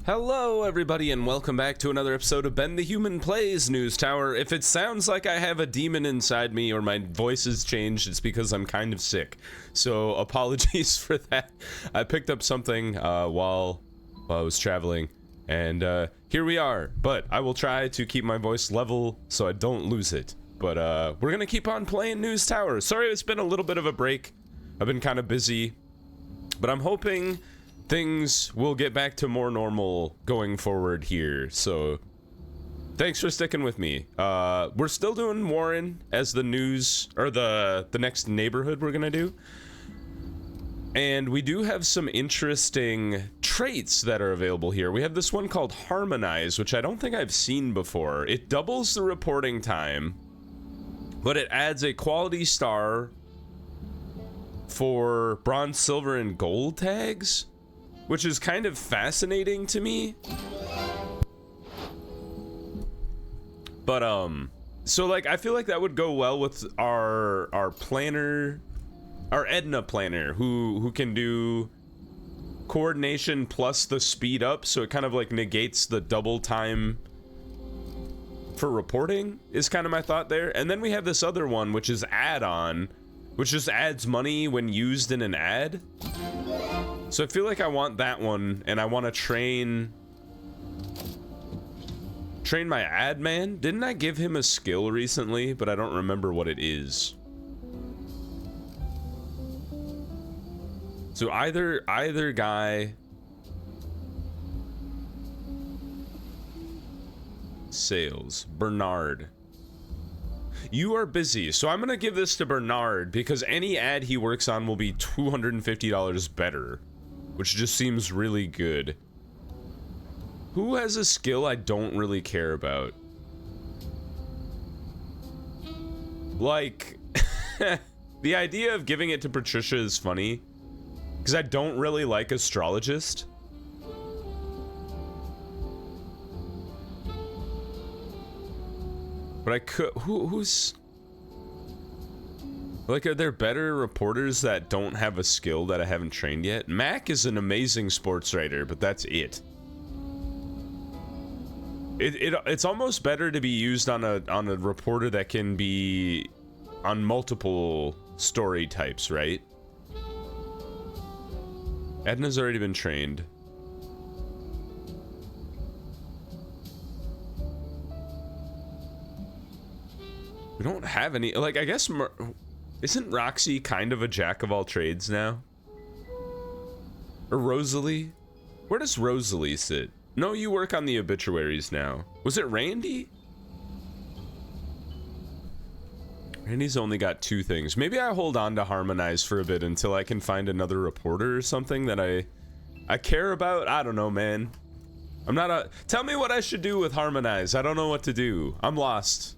Hello everybody and welcome back to another episode of Ben the Human Plays News Tower. If it sounds like I have a demon inside me or my voice has changed, it's because I'm kind of sick. So apologies for that. I picked up something while I was traveling and here we are. But I will try to keep my voice level so I don't lose it. But we're gonna keep on playing News Tower. Sorry it's been a little bit of a break. I've been kind of busy, but I'm hoping things will get back to more normal going forward here, so thanks for sticking with me. We're still doing Warren as the news, or the next neighborhood we're gonna do. And we do have some interesting traits that are available here. We have this one called Harmonize, which I don't think I've seen before. It doubles the reporting time, but it adds a quality star for bronze, silver, and gold tags, which is kind of fascinating to me. But so like I feel like that would go well with our planner, our Edna planner, who can do coordination plus the speed up, so it kind of like negates the double time for reporting, is kind of my thought there. And then we have this other one, which is add-on, which just adds money when used in an ad. So I feel like I want that one, and I want to train my ad man. Didn't I give him a skill recently? But I don't remember what it is. So either guy. Sales. Bernard. You are busy, so I'm gonna give this to Bernard because any ad he works on will be $250 better, which just seems really good. Who has a skill I don't really care about? Like, the idea of giving it to Patricia is funny, because I don't really like astrologist. But I could, who's... Like, are there better reporters that don't have a skill that I haven't trained yet? Mac is an amazing sports writer, but that's it. It's almost better to be used on a reporter that can be on multiple story types, right? Edna's already been trained. We don't have any, like, I guess, isn't Roxy kind of a jack of all trades now? Or Rosalie? Where does Rosalie sit? No, you work on the obituaries now. Was it Randy? Randy's only got 2 things. Maybe I hold on to Harmonize for a bit until I can find another reporter or something that I care about. I don't know, man. I'm not a... Tell me what I should do with Harmonize. I don't know what to do. I'm lost.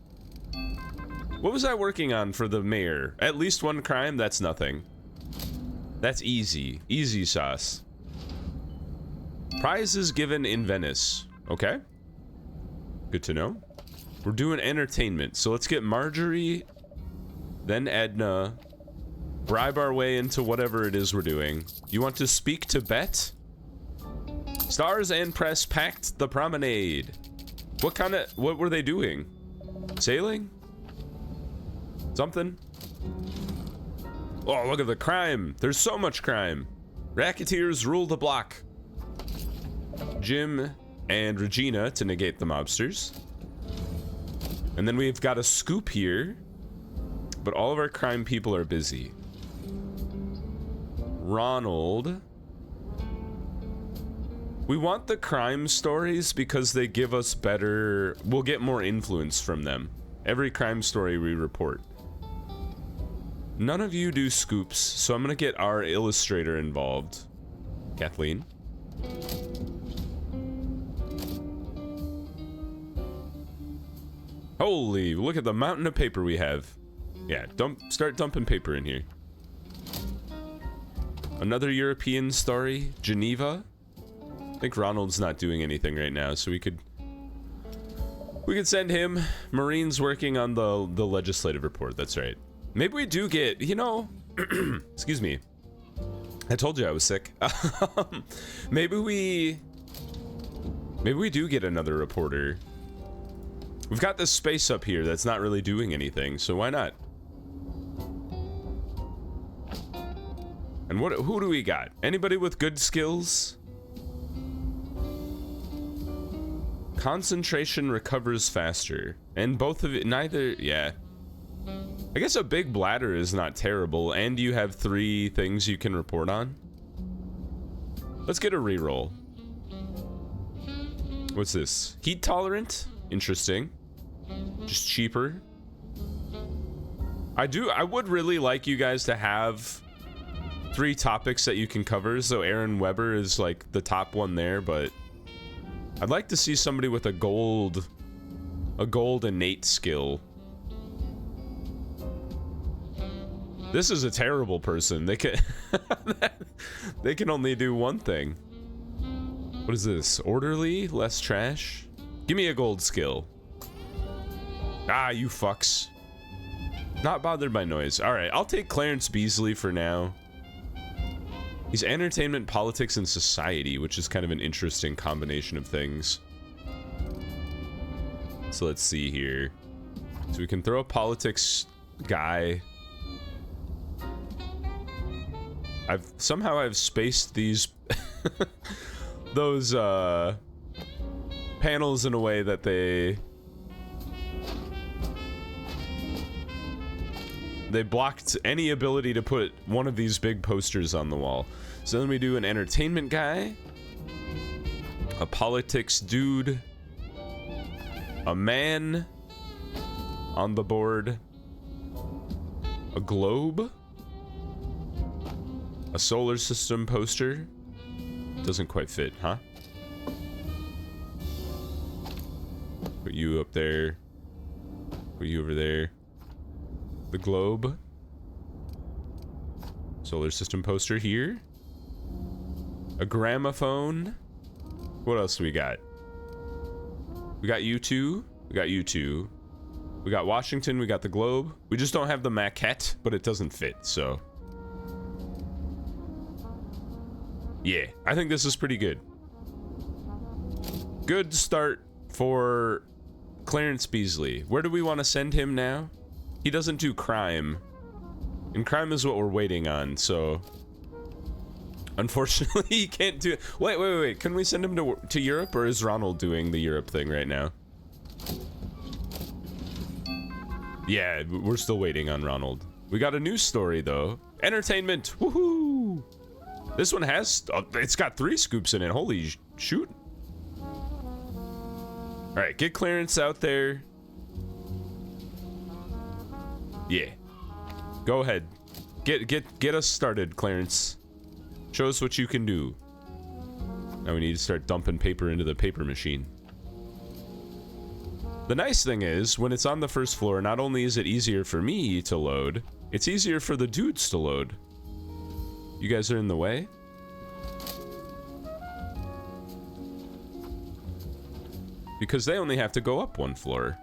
What was I working on for the mayor? At least 1 crime? That's nothing. That's easy. Easy sauce. Prizes given in Venice. Okay. Good to know. We're doing entertainment. So let's get Marjorie, then Edna. Bribe our way into whatever it is we're doing. You want to speak to Bet? Stars and press packed the promenade. What were they doing? Sailing? Something? Oh, look at the crime. There's so much crime. Racketeers rule the block. Jim and Regina to negate the mobsters. And then we've got a scoop here. But all of our crime people are busy. Ronald. We want the crime stories because they give us better... We'll get more influence from them. Every crime story we report. None of you do scoops, so I'm gonna get our illustrator involved. Kathleen. Holy, look at the mountain of paper we have. Yeah, start dumping paper in here. Another European story, Geneva. I think Ronald's not doing anything right now, so we could send him. Marine's working on the legislative report, that's right. Maybe we do get, you know, excuse me. I told you I was sick. Maybe we Maybe we do get another reporter. We've got this space up here that's not really doing anything, so why not? And who do we got? Anybody with good skills? Concentration recovers faster. And both of it, neither, yeah. I guess a big bladder is not terrible, and you have 3 things you can report on. Let's get a reroll. What's this? Heat tolerant? Interesting. Just cheaper. I would really like you guys to have 3 topics that you can cover, so Aaron Weber is like the top one there, but I'd like to see somebody with a gold innate skill. This is a terrible person. They can they can only do one thing. What is this? Orderly? Less trash? Give me a gold skill. Ah, you fucks. Not bothered by noise. Alright, I'll take Clarence Beasley for now. He's entertainment, politics, and society, which is kind of an interesting combination of things. So let's see here. So we can throw a politics guy. I've spaced these those panels in a way that they blocked any ability to put one of these big posters on the wall. So then we do an entertainment guy, a politics dude, a man on the board, a globe, a solar system poster. Doesn't quite fit, huh? Put you up there. Put you over there. The globe. Solar system poster here. A gramophone. What else do we got? We got you two. We got you two. We got Washington. We got the globe. We just don't have the maquette, but it doesn't fit, so. Yeah, I think this is pretty good. Good start for Clarence Beasley. Where do we want to send him now? He doesn't do crime. And crime is what we're waiting on, so... Unfortunately, he can't do it. Wait. Can we send him to Europe, or is Ronald doing the Europe thing right now? Yeah, we're still waiting on Ronald. We got a news story, though. Entertainment! Woohoo! This one has... it's got 3 scoops in it. Holy shoot. Alright, get Clarence out there. Yeah. Go ahead. Get us started, Clarence. Show us what you can do. Now we need to start dumping paper into the paper machine. The nice thing is, when it's on the first floor, not only is it easier for me to load, it's easier for the dudes to load. You guys are in the way? Because they only have to go up 1 floor.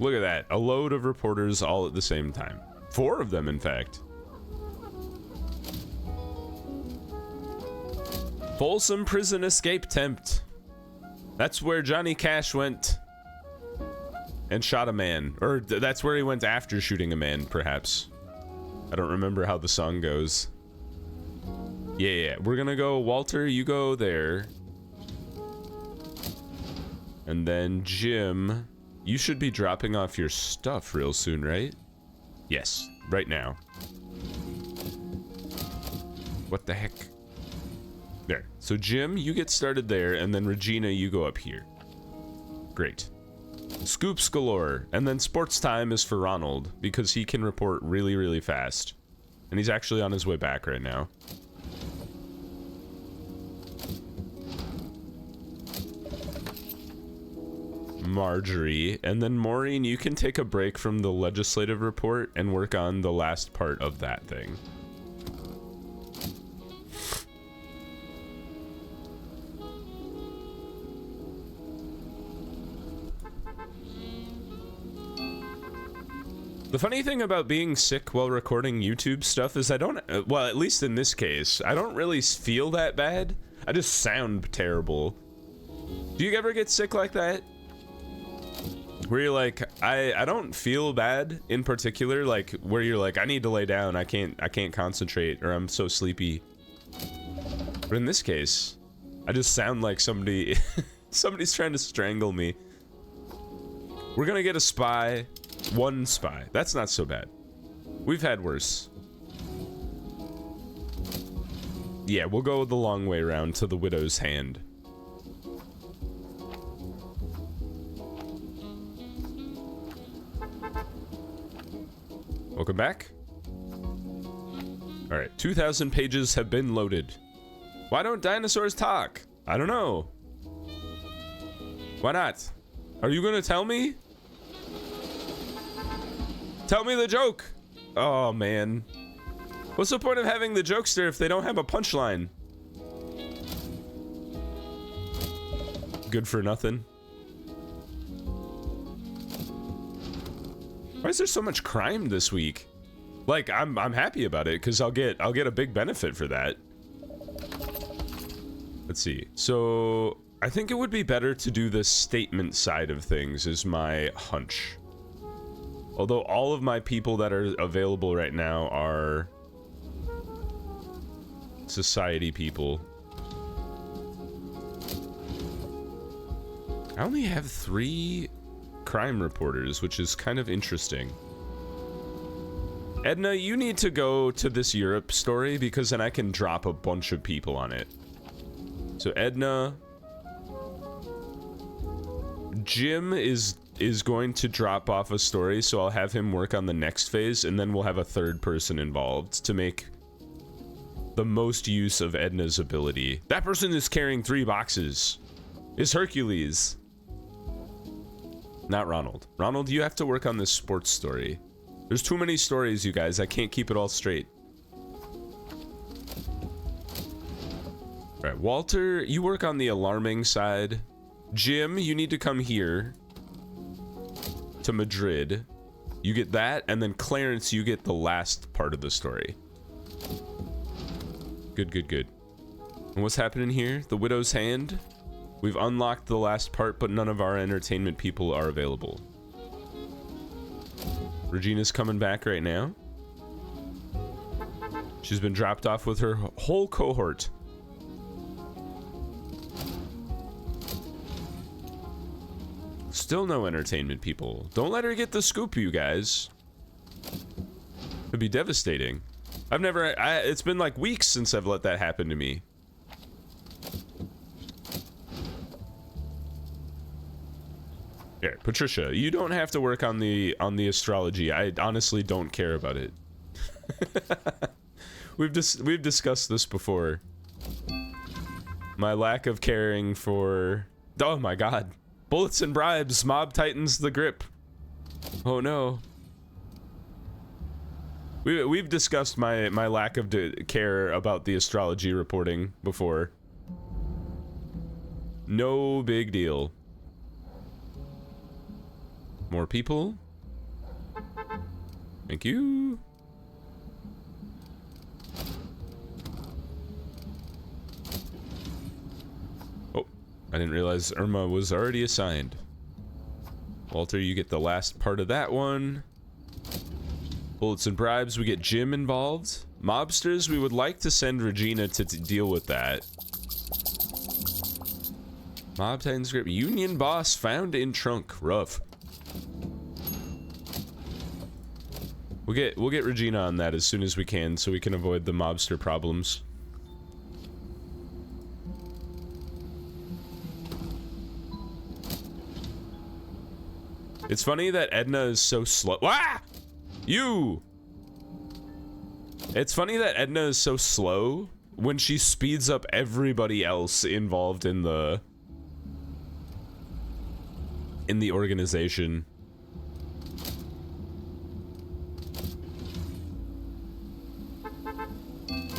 Look at that. A load of reporters all at the same time. 4 of them, in fact. Folsom Prison Escape Attempt. That's where Johnny Cash went and shot a man. Or that's where he went after shooting a man, perhaps. I don't remember how the song goes. Yeah. We're gonna go, Walter, you go there. And then Jim... You should be dropping off your stuff real soon, right? Yes, right now. What the heck? There. So Jim, you get started there, and then Regina, you go up here. Great. Scoops galore. And then sports time is for Ronald, because he can report really, really fast. And he's actually on his way back right now. Marjorie, and then Maureen, you can take a break from the legislative report and work on the last part of that thing. The funny thing about being sick while recording YouTube stuff is I don't, well, at least in this case, I don't really feel that bad. I just sound terrible. Do you ever get sick like that? Where you're like, I don't feel bad in particular, like where you're like, I need to lay down, I can't concentrate, or I'm so sleepy. But in this case, I just sound like somebody's trying to strangle me. We're gonna get a spy. One spy. That's not so bad. We've had worse. Yeah, we'll go the long way around to the widow's hand. Welcome back. All right, 2,000 pages have been loaded. Why don't dinosaurs talk? I don't know. Why not? Are you gonna tell me? Tell me the joke. Oh man. What's the point of having the jokester if they don't have a punchline? Good for nothing. Why is there so much crime this week? Like, I'm happy about it because I'll get a big benefit for that. Let's see. So I think it would be better to do the statement side of things, is my hunch. Although all of my people that are available right now are society people. I only have 3 crime reporters, which is kind of interesting. Edna, you need to go to this Europe story because then I can drop a bunch of people on it. So Edna, Jim is going to drop off a story, so I'll have him work on the next phase, and then we'll have a 3rd person involved to make the most use of Edna's ability. That person is carrying 3 boxes. Is Hercules. Not Ronald. Ronald, you have to work on this sports story. There's too many stories, you guys. I can't keep it all straight. All right, Walter, you work on the alarming side. Jim, you need to come here to Madrid. You get that, and then Clarence, you get the last part of the story. Good, good, good. And what's happening here? The Widow's Hand. We've unlocked the last part, but none of our entertainment people are available. Regina's coming back right now. She's been dropped off with her whole cohort. Still no entertainment people. Don't let her get the scoop, you guys. It'd be devastating. It's been like weeks since I've let that happen to me. Here, Patricia, you don't have to work on the astrology. I honestly don't care about it. We've discussed this before. My lack of caring for... Oh my god. Bullets and bribes. Mob tightens the grip. Oh no. We've discussed my lack of care about the astrology reporting before. No big deal. More people. Thank you. Oh, I didn't realize Irma was already assigned. Walter, you get the last part of that one. Bullets and bribes, we get Jim involved. Mobsters, we would like to send Regina to deal with that. Mob Titan script. Union boss found in trunk. Rough. We'll get Regina on that as soon as we can, so we can avoid the mobster problems. It's funny that Edna is so slow. Ah! You! It's funny that Edna is so slow when she speeds up everybody else involved in the organization.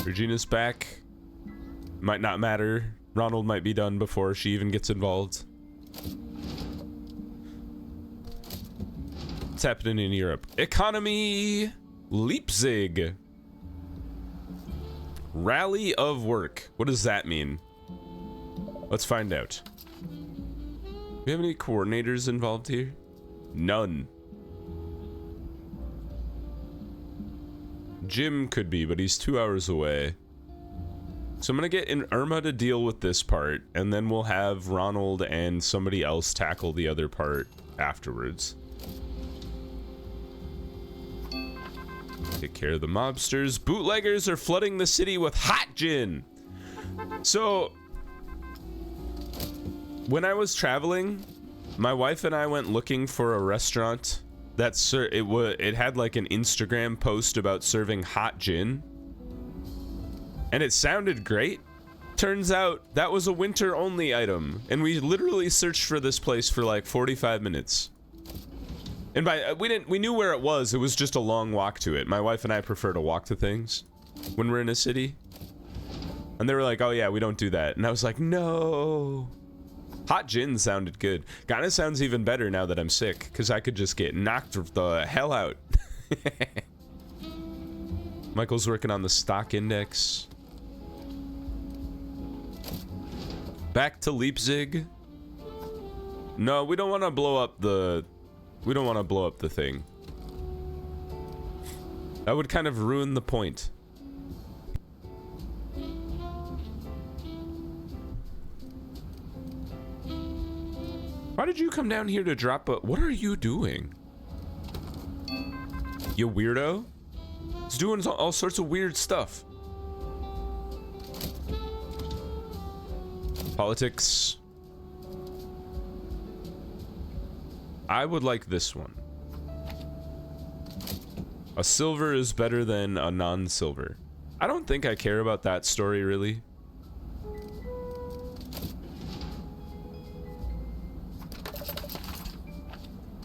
Regina's back. Might not matter. Ronald might be done before she even gets involved. What's happening in Europe? Economy Leipzig. Rally of work. What does that mean? Let's find out. Do we have any coordinators involved here? None. Jim could be, but he's 2 hours away. So I'm gonna get Irma to deal with this part, and then we'll have Ronald and somebody else tackle the other part afterwards. Take care of the mobsters. Bootleggers are flooding the city with hot gin. So when I was traveling, my wife and I went looking for a restaurant that it had like an Instagram post about serving hot gin, and it sounded great. Turns out that was a winter only item, and we literally searched for this place for like 45 minutes. And we knew where it was. It was just a long walk to it. My wife and I prefer to walk to things when we're in a city. And they were like, "Oh yeah, we don't do that." And I was like, "No." Hot gin sounded good. Kinda sounds even better now that I'm sick, because I could just get knocked the hell out. Michael's working on the stock index. Back to Leipzig. No, we don't want to blow up the... We don't want to blow up the thing. That would kind of ruin the point. Why did you come down here to drop a... What are you doing? You weirdo? It's doing all sorts of weird stuff. Politics. I would like this one. A silver is better than a non-silver. I don't think I care about that story, really.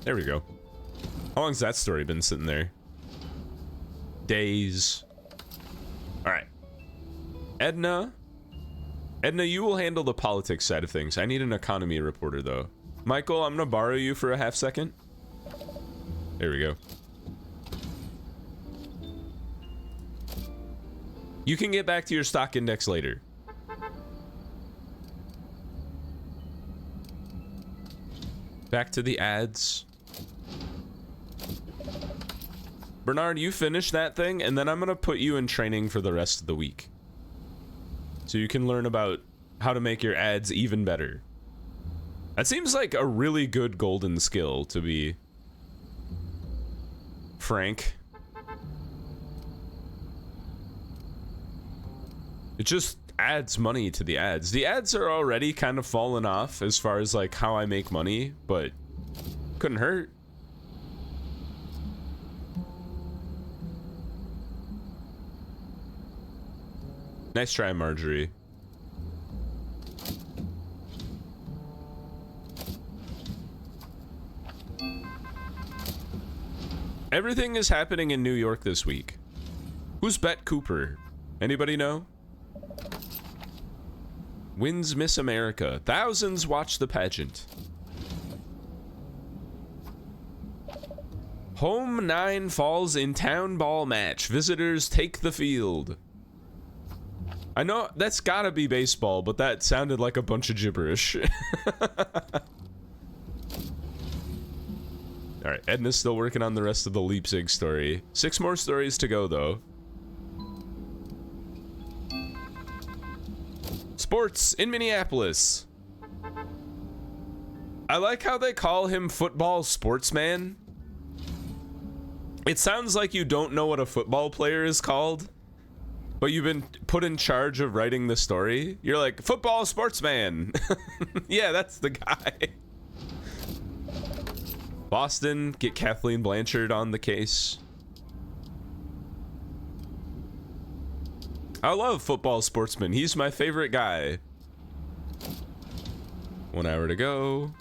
There we go. How long's that story been sitting there? Days. Alright. Edna, you will handle the politics side of things. I need an economy reporter, though. Michael, I'm gonna borrow you for a half second. There we go. You can get back to your stock index later. Back to the ads. Bernard, you finish that thing, and then I'm gonna put you in training for the rest of the week. So you can learn about how to make your ads even better. That seems like a really good golden skill, to be frank. It just adds money to the ads. The ads are already kind of falling off as far as like how I make money, but couldn't hurt. Nice try, Marjorie. Everything is happening in New York this week. Who's Bet Cooper? Anybody know? Wins Miss America. Thousands watch the pageant. Home 9 falls in town ball match. Visitors take the field. I know that's gotta be baseball, but that sounded like a bunch of gibberish. Alright, Edna's still working on the rest of the Leipzig story. 6 more stories to go, though. Sports in Minneapolis. I like how they call him football sportsman. It sounds like you don't know what a football player is called, but you've been put in charge of writing the story. You're like, football sportsman. Yeah, that's the guy. Boston, get Kathleen Blanchard on the case. I love football sportsman. He's my favorite guy. 1 hour to go.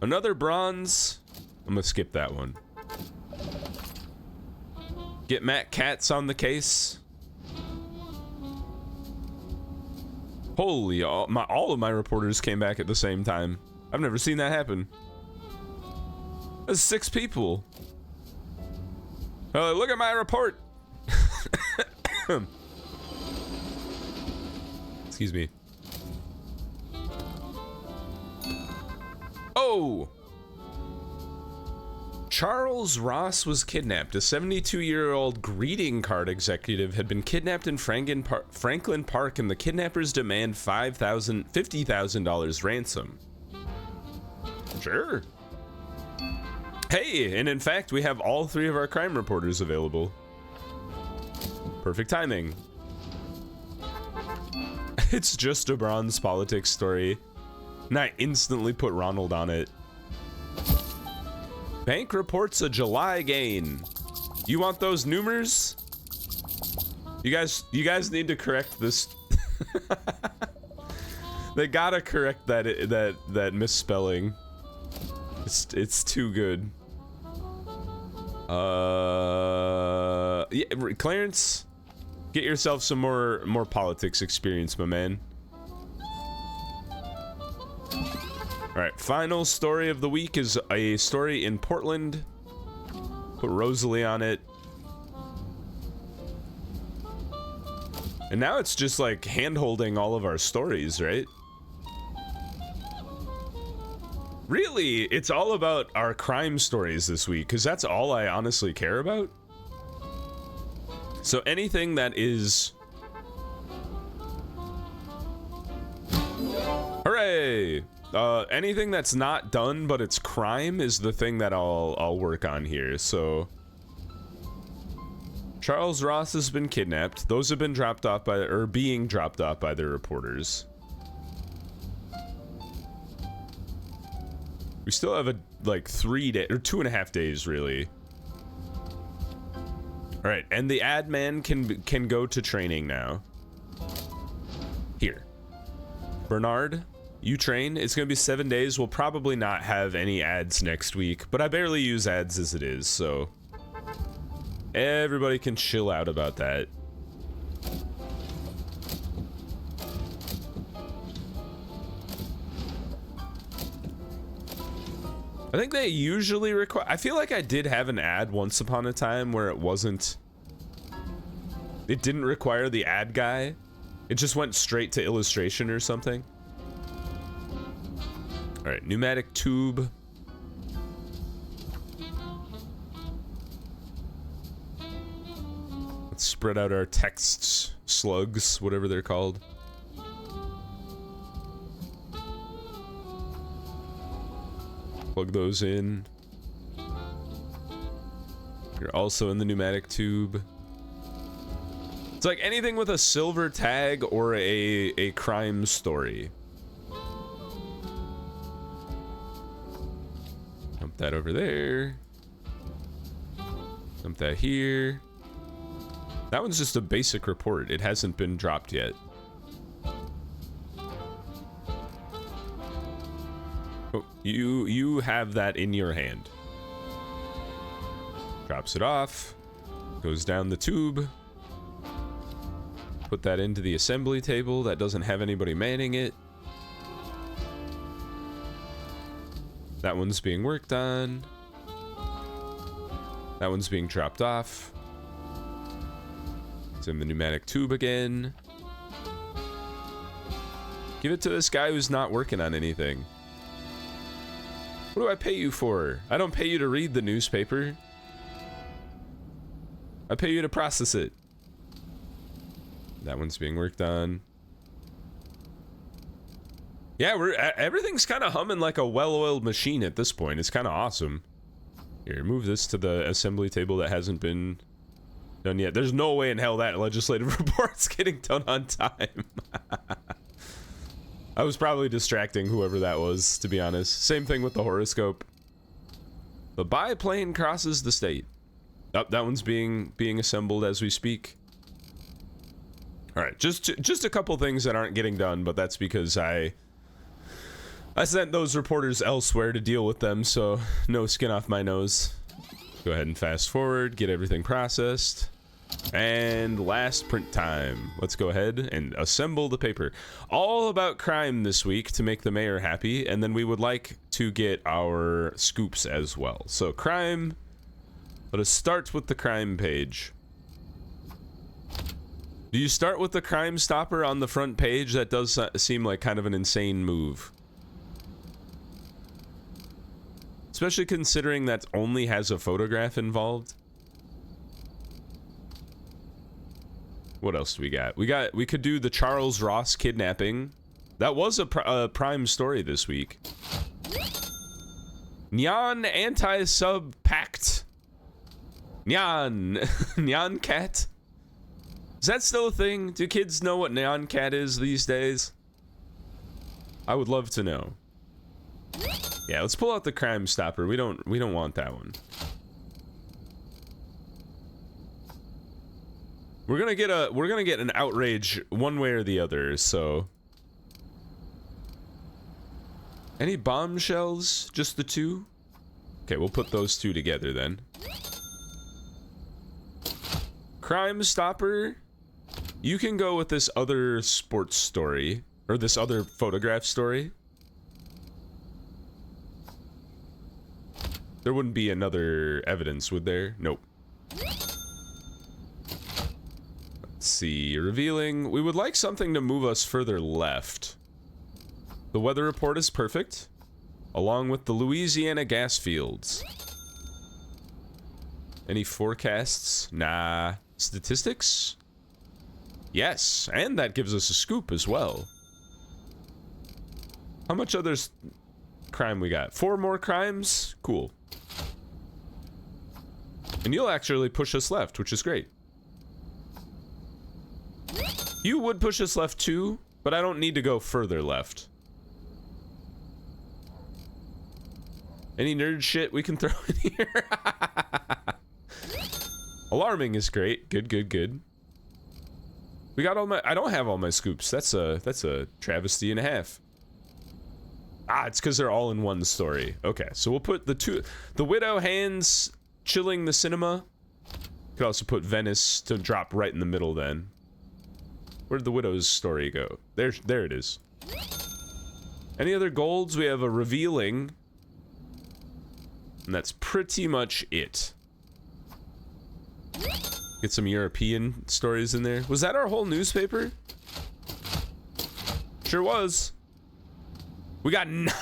Another bronze. I'm gonna skip that one. Get Matt Katz on the case. Holy, all of my reporters came back at the same time. I've never seen that happen. That's 6 people. Oh, look at my report. Excuse me. Oh! Charles Ross was kidnapped. A 72-year-old greeting card executive had been kidnapped in Franklin Park, and the kidnappers demand $50,000 ransom. Sure. Hey, and in fact, we have all 3 of our crime reporters available. Perfect timing. It's just a bronze politics story. And I instantly put Ronald on it. Bank reports a July gain. You want those numers? You guys need to correct this. They gotta correct that misspelling. It's too good. Yeah, Clarence, get yourself some more politics experience, my man. All right, final story of the week is a story in Portland. Put Rosalie on it. And now it's just like hand-holding all of our stories, right? Really, it's all about our crime stories this week, because that's all I honestly care about. So anything that is... Hooray! Anything that's not done but it's crime is the thing that I'll work on here. So Charles Ross has been kidnapped. Those have been dropped off by, or being dropped off by the reporters. We still have like 3 days or 2.5 days really. All right, and the ad man can go to training now. Here, Bernard. You train. It's gonna be 7 days. We'll probably not have any ads next week, but I barely use ads as it is, so everybody can chill out about that. I think they usually require... I feel like I did have an ad once upon a time where it wasn't... It didn't require the ad guy. It just went straight to illustration or something. All right, pneumatic tube. Let's spread out our texts, slugs, whatever they're called. Plug those in. You're also in the pneumatic tube. It's like anything with a silver tag or a crime story. Dump that over there. Dump that here. That one's just a basic report. It hasn't been dropped yet. Oh, you have that in your hand. Drops it off. Goes down the tube. Put that into the assembly table. That doesn't have anybody manning it. That one's being worked on. That one's being dropped off. It's in the pneumatic tube again. Give it to this guy who's not working on anything. What do I pay you for? I don't pay you to read the newspaper. I pay you to process it. That one's being worked on. Yeah, everything's kind of humming like a well-oiled machine at this point. It's kind of awesome. Here, move this to the assembly table that hasn't been done yet. There's no way in hell that legislative report's getting done on time. I was probably distracting whoever that was, to be honest. Same thing with the horoscope. The biplane crosses the state. Oh, that one's being assembled as we speak. All right, just a couple things that aren't getting done, but that's because I sent those reporters elsewhere to deal with them, so no skin off my nose. Go ahead and fast forward, get everything processed. And last print time. Let's go ahead and assemble the paper. All about crime this week to make the mayor happy, and then we would like to get our scoops as well. So crime, let us start with the crime page. Do you start with the Crime Stopper on the front page? That does seem like kind of an insane move. Especially considering that only has a photograph involved. What else do we got? We could do the Charles Ross kidnapping. That was a prime story this week. Nyan anti-sub pact. Nyan. Nyan cat. Is that still a thing? Do kids know what Nyan cat is these days? I would love to know. Yeah, let's pull out the Crime Stopper. We don't want that one. We're gonna get an outrage one way or the other, so. Any bombshells? Just the two? Okay, we'll put those two together then. Crime Stopper. You can go with this other sports story, or this other photograph story. There wouldn't be another evidence, would there? Nope. Let's see, revealing. We would like something to move us further left. The weather report is perfect, along with the Louisiana gas fields. Any forecasts? Nah. Statistics? Yes, and that gives us a scoop as well. How much other crime we got? 4 more crimes? Cool. And you'll actually push us left, which is great. You would push us left too, but I don't need to go further left. Any nerd shit we can throw in here? Alarming is great. Good, good, good. We got all my... I don't have all my scoops. That's a travesty and a half. Ah, it's because they're all in one story. Okay, so we'll put the Widow hands chilling the cinema. Could also put Venice to drop right in the middle then. Where'd the Widow's story go? There it is. Any other golds? We have a revealing. And that's pretty much it. Get some European stories in there. Was that our whole newspaper? Sure was. We got 9.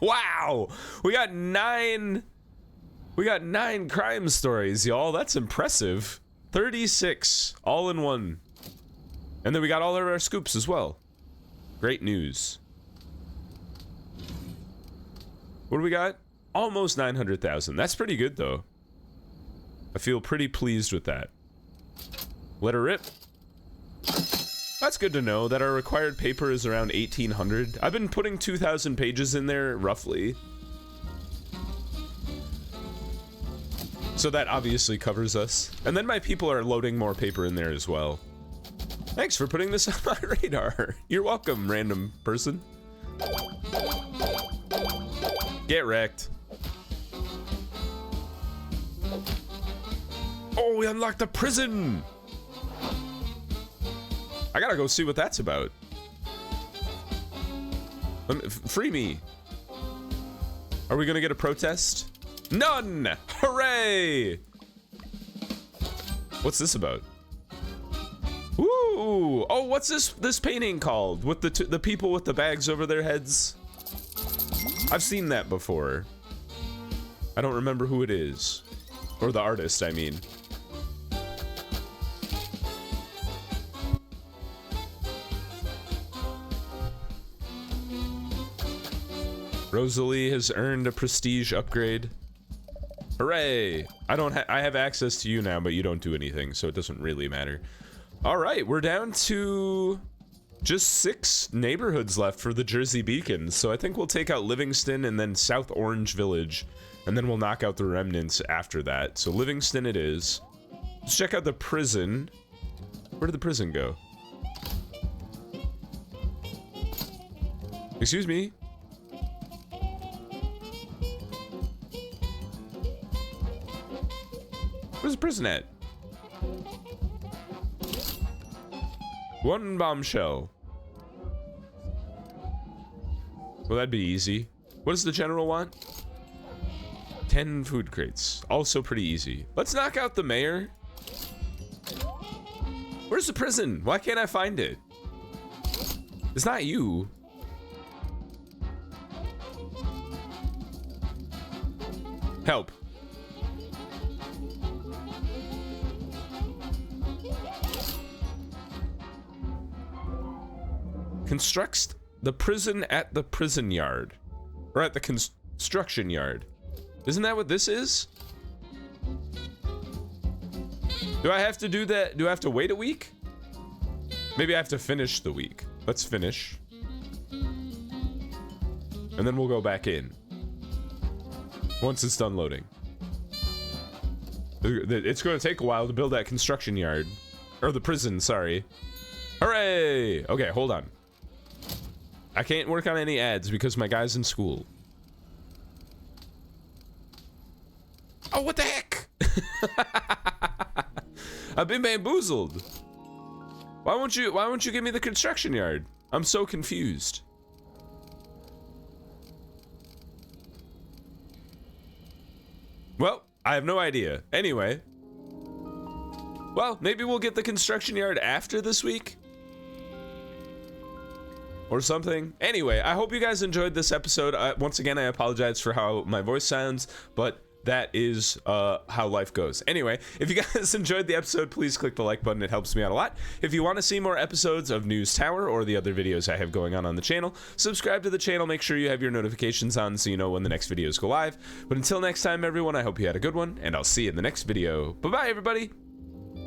Wow. We got 9 crime stories, y'all. That's impressive. 36 all in one. And then we got all of our scoops as well. Great news. What do we got? Almost 900,000. That's pretty good though. I feel pretty pleased with that. Let her rip. That's good to know that our required paper is around 1,800. I've been putting 2,000 pages in there, roughly. So that obviously covers us. And then my people are loading more paper in there as well. Thanks for putting this on my radar. You're welcome, random person. Get wrecked. Oh, we unlocked the prison! I gotta go see what that's about. Free me. Are we gonna get a protest? None! Hooray! What's this about? Woo! Oh, what's this painting called? With the people with the bags over their heads? I've seen that before. I don't remember who it is. Or the artist, I mean. Rosalie has earned a prestige upgrade. Hooray! I have access to you now, but you don't do anything, so it doesn't really matter. All right, we're down to just 6 neighborhoods left for the Jersey Beacons, so I think we'll take out Livingston and then South Orange Village, and then we'll knock out the remnants after that. So Livingston it is. Let's check out the prison. Where did the prison go? Excuse me? Where's the prison at? 1 bombshell. Well, that'd be easy. What does the general want? 10 food crates. Also pretty easy. Let's knock out the mayor. Where's the prison? Why can't I find it? It's not you. Help. Constructs the prison at the prison yard. Or at the construction yard. Isn't that what this is? Do I have to do that? Do I have to wait a week? Maybe I have to finish the week. Let's finish. And then we'll go back in. Once it's done loading. It's going to take a while to build that construction yard. Or the prison, sorry. Hooray! Okay, hold on. I can't work on any ads because my guy's in school. Oh, what the heck? I've been bamboozled. Why won't you give me the construction yard? I'm so confused. Well, I have no idea. Anyway. Well, maybe we'll get the construction yard after this week. Or something. Anyway, I hope you guys enjoyed this episode. Once again, I apologize for how my voice sounds, but that is how life goes. Anyway, if you guys enjoyed the episode, please click the like button. It helps me out a lot. If you want to see more episodes of News Tower or the other videos I have going on the channel, subscribe to the channel. Make sure you have your notifications on so you know when the next videos go live. But until next time, everyone, I hope you had a good one, and I'll see you in the next video. Bye-bye, everybody.